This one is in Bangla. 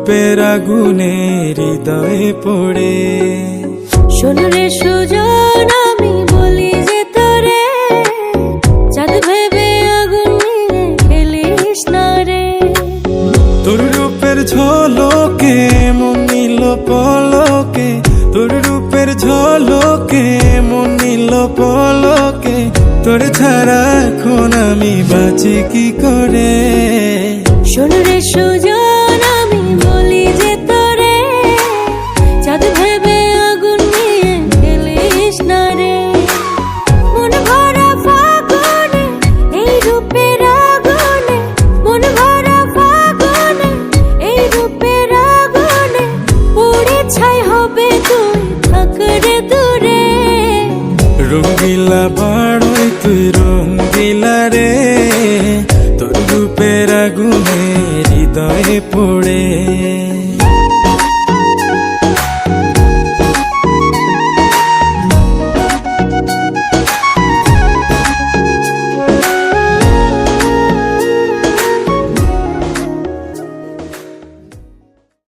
রূপের আগুনে হৃদয়ে পড়ে। শোন রে সুজন, আমি বলি যে তোরে, চাঁদ ভেবে আগুন নিয়ে খেলিস না রে। তোর রূপের ঝলকে মন নিল পলকে, তোর রূপের ঝলকে মন নিল পলকে, তোর ছাড়া এখন আমি বাঁচি কি করে। শোন রে সুজন, আমি বলি যে তোরে, চাঁদ ভেবে আগুন নিয়ে খেলিস না রে। মন ভরা ফাগুনে এই রূপের আগুনে, মন ভরা ফাগুনে এই রূপের আগুনে, পুড়ে ছাই হবে তুই থাক রে দূরে। রঙ্গিলা বাড়ই তুই রঙ্গিলা রে, তোর রূপের আগুনে হৃদয়ে পড়ে।